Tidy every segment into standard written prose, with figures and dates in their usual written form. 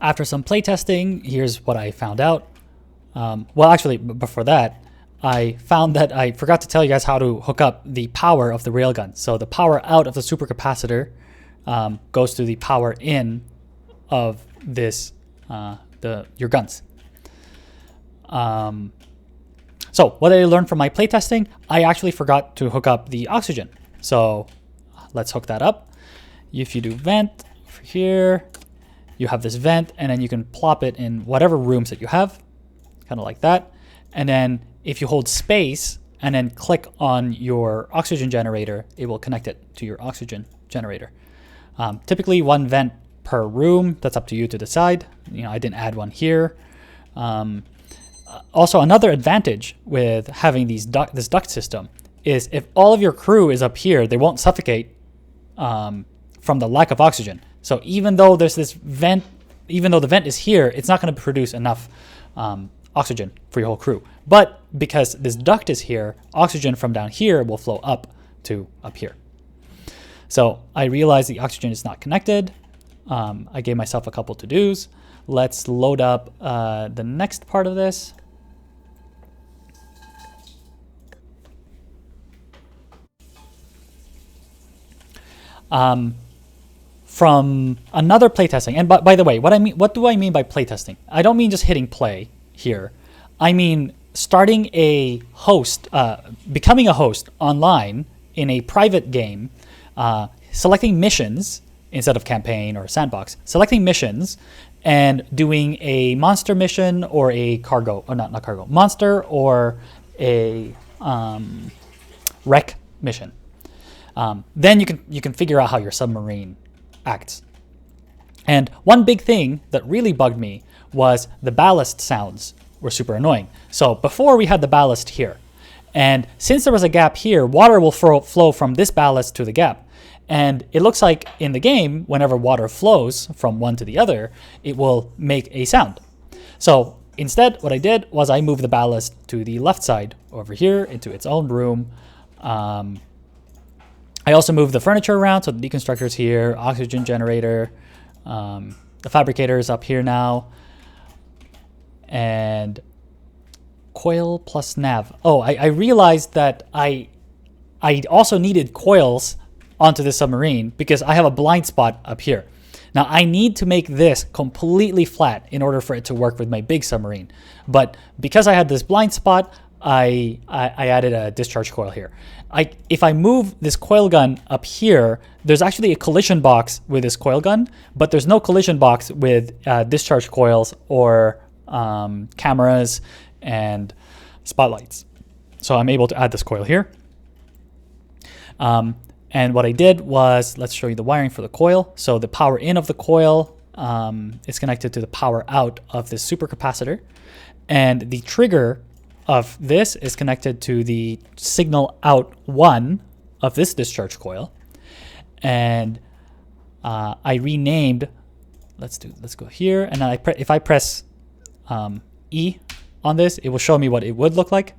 after some playtesting, here's what I found out. Well, actually, before that, I found that I forgot to tell you guys how to hook up the power of the railgun. So the power out of the supercapacitor goes to the power in of this your guns. So what I learned from my playtesting, I actually forgot to hook up the oxygen. So let's hook that up. If you do vent over here, you have this vent, and then you can plop it in whatever rooms that you have, kind of like that. And then if you hold space and then click on your oxygen generator, it will connect it to your oxygen generator. Typically one vent per room. That's up to you to decide. I didn't add one here. Also, another advantage with having this duct system is if all of your crew is up here, they won't suffocate from the lack of oxygen. So even though there's this vent, even though the vent is here, it's not going to produce enough oxygen for your whole crew. But because this duct is here, oxygen from down here will flow up to up here. So I realized the oxygen is not connected. I gave myself a couple to-dos. Let's load up the next part of this. From another playtesting, and by the way, what do I mean by playtesting? I don't mean just hitting play here. I mean starting a host, becoming a host online in a private game, selecting missions instead of campaign or sandbox, selecting missions and doing a monster mission or a cargo, or not cargo, monster or a wreck mission. Then you can figure out how your submarine acts. And one big thing that really bugged me was the ballast sounds were super annoying. So before we had the ballast here, and since there was a gap here, water will flow from this ballast to the gap. And it looks like in the game, whenever water flows from one to the other, it will make a sound. So instead, what I did was I moved the ballast to the left side over here into its own room. I also moved the furniture around, so the deconstructor's here, oxygen generator, the fabricator is up here now, and coil plus nav. Oh, I realized that I also needed coils onto the submarine because I have a blind spot up here. Now I need to make this completely flat in order for it to work with my big submarine. But because I had this blind spot, I added a discharge coil here. If I move this coil gun up here, there's actually a collision box with this coil gun, but there's no collision box with discharge coils or cameras and spotlights. So I'm able to add this coil here. And what I did was, let's show you the wiring for the coil. So the power in of the coil is connected to the power out of this supercapacitor. And the trigger of this is connected to the signal out 1 of this discharge coil. And I renamed, let's go here. And then if I press E on this, it will show me what it would look like.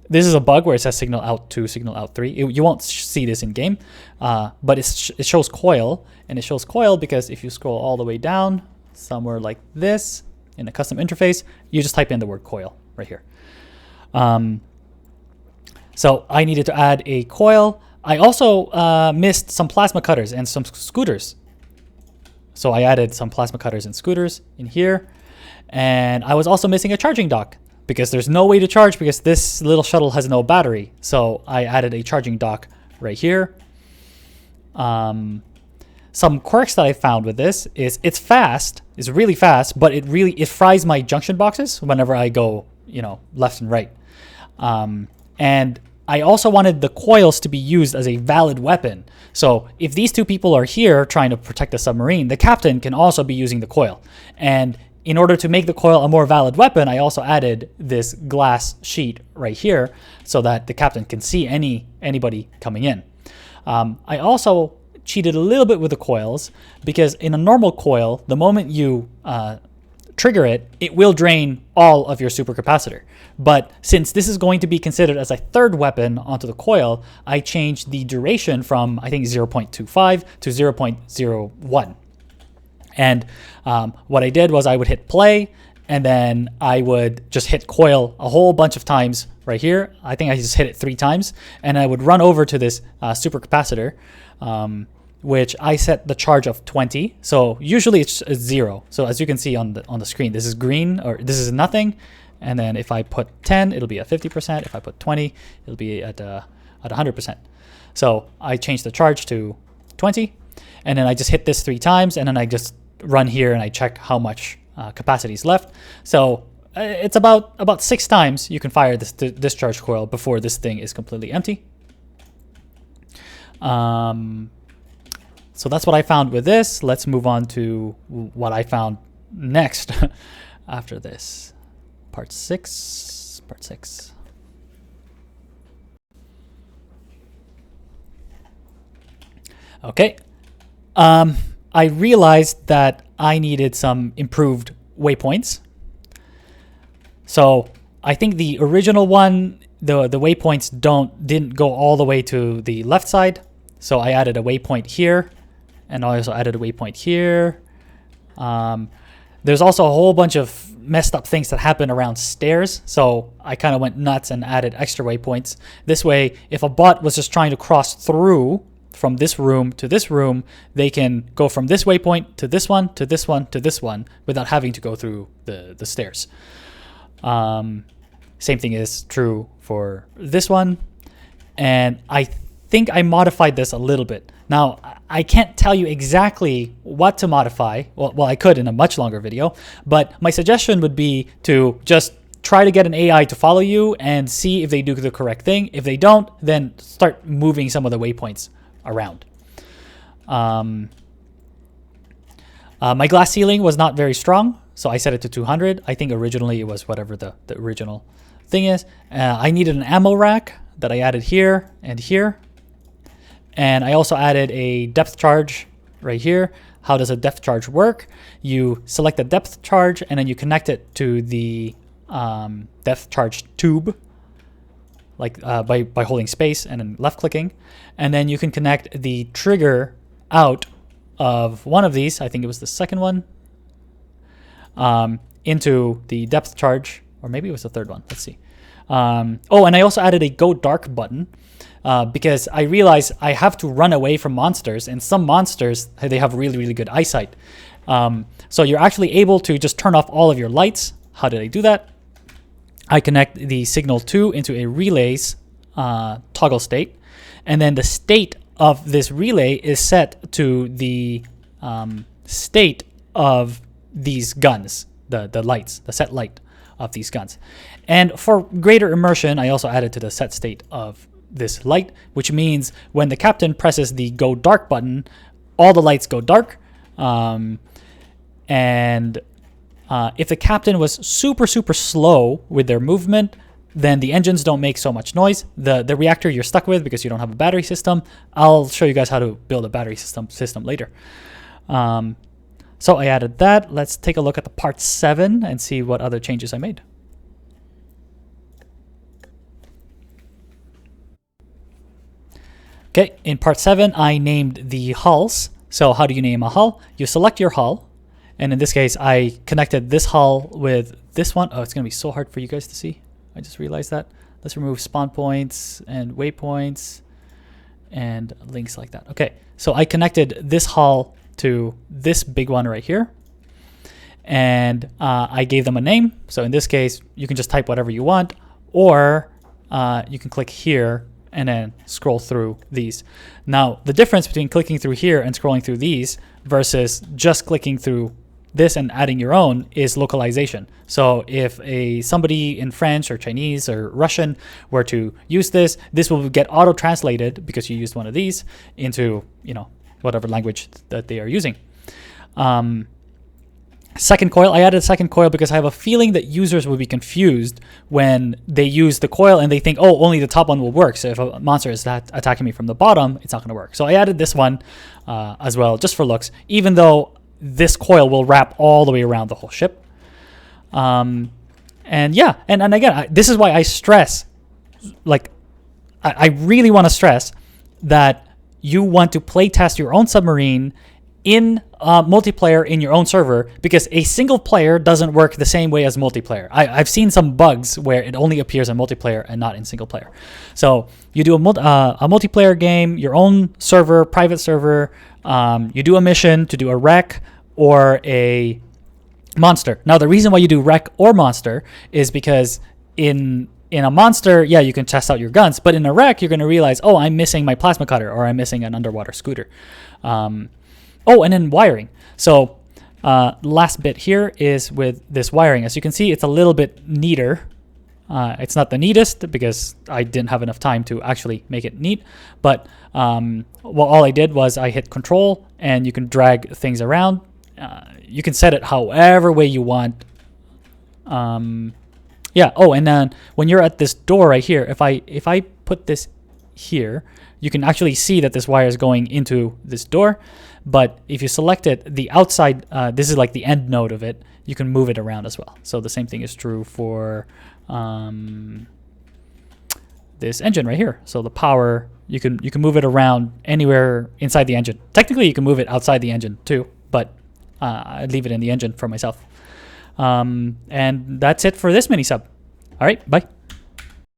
This is a bug where it says signal out 2, signal out 3. You won't see this in game, but it shows coil, and it shows coil because if you scroll all the way down somewhere like this in the custom interface, you just type in the word coil right here. So I needed to add a coil. I also missed some plasma cutters and some scooters. So I added some plasma cutters and scooters in here. And I was also missing a charging dock because there's no way to charge because this little shuttle has no battery. So I added a charging dock right here. Some quirks that I found with this is it's fast, it's really fast, but it fries my junction boxes whenever I go, left and right. And I also wanted the coils to be used as a valid weapon. So if these two people are here trying to protect the submarine, the captain can also be using the coil. And in order to make the coil a more valid weapon, I also added this glass sheet right here so that the captain can see anybody coming in. I also cheated a little bit with the coils because in a normal coil, the moment you trigger it, it will drain all of your supercapacitor. But since this is going to be considered as a third weapon onto the coil, I changed the duration from, I think, 0.25 to 0.01. And what I did was I would hit play, and then I would just hit coil a whole bunch of times right here. I think I just hit it 3 times, and I would run over to this supercapacitor, which I set the charge of 20. So usually it's 0. So as you can see on the screen, this is green, or this is nothing. And then if I put 10, it'll be at 50%. If I put 20, it'll be at 100%. So I changed the charge to 20, and then I just hit this 3 times, and then I just run here and I check how much capacity is left. So it's about 6 times you can fire this discharge coil before this thing is completely empty. So that's what I found with this. Let's move on to what I found next after this. Part 6. Okay. I realized that I needed some improved waypoints. So I think the original one, the waypoints didn't go all the way to the left side. So I added a waypoint here, and I also added a waypoint here. There's also a whole bunch of messed up things that happen around stairs. So I kind of went nuts and added extra waypoints. This way, if a bot was just trying to cross through from this room to this room, they can go from this waypoint to this one, to this one, to this one, without having to go through the stairs. Same thing is true for this one. And I think I modified this a little bit. Now, I can't tell you exactly what to modify. Well, I could in a much longer video, but my suggestion would be to just try to get an AI to follow you and see if they do the correct thing. If they don't, then start moving some of the waypoints around. My glass ceiling was not very strong, so I set it to 200. I think originally it was whatever the original thing is. I needed an ammo rack that I added here and here. And I also added a depth charge right here. How does a depth charge work? You select the depth charge, and then you connect it to the depth charge tube, like by holding space and then left clicking. And then you can connect the trigger out of one of these, I think it was the second one, into the depth charge, or maybe it was the third one. Let's see. Oh, and I also added a go dark button. Because I realize I have to run away from monsters, and some monsters, they have really, really good eyesight. So you're actually able to just turn off all of your lights. How did I do that? I connect the signal 2 into a relay's toggle state, and then the state of this relay is set to the state of these guns, the lights, the set light of these guns. And for greater immersion, I also added to the set state of this light, which means when the captain presses the go dark button, all the lights go dark. And if the captain was super slow with their movement, then the engines don't make so much noise. The reactor you're stuck with because you don't have a battery system. I'll show you guys how to build a battery system later. So I added that. Let's take a look at the part 7 and see what other changes I made. Okay, in part 7, I named the hulls. So how do you name a hull? You select your hull, and in this case, I connected this hull with this one. Oh, it's going to be so hard for you guys to see. I just realized that. Let's remove spawn points and waypoints and links like that. Okay, so I connected this hull to this big one right here, and I gave them a name. So in this case, you can just type whatever you want, or you can click here and then scroll through these. Now, the difference between clicking through here and scrolling through these versus just clicking through this and adding your own is localization. So if somebody in French or Chinese or Russian were to use this, this will get auto-translated because you used one of these into, whatever language that they are using. Second coil, I added a second coil because I have a feeling that users will be confused when they use the coil and they think, oh, only the top one will work. So if a monster is attacking me from the bottom, it's not going to work. So I added this one as well, just for looks, even though this coil will wrap all the way around the whole ship. And again, this is why I stress, I really want to stress that you want to play test your own submarine in multiplayer in your own server, because a single player doesn't work the same way as multiplayer. I've seen some bugs where it only appears in multiplayer and not in single player. So you do a multiplayer game, your own server, private server. You do a mission to do a wreck or a monster. Now, the reason why you do wreck or monster is because in a monster, yeah, you can test out your guns, but in a wreck, you're going to realize, oh, I'm missing my plasma cutter, or I'm missing an underwater scooter. Oh, and then wiring. So last bit here is with this wiring. As you can see, it's a little bit neater. It's not the neatest because I didn't have enough time to actually make it neat. But all I did was I hit Control, and you can drag things around. You can set it however way you want. Yeah. Oh, and then when you're at this door right here, if I put this here, you can actually see that this wire is going into this door. But if you select it, the outside, this is like the end node of it, you can move it around as well. So the same thing is true for this engine right here. So the power, you can move it around anywhere inside the engine. Technically, you can move it outside the engine too, but I'd leave it in the engine for myself. And that's it for this mini sub. All right, bye.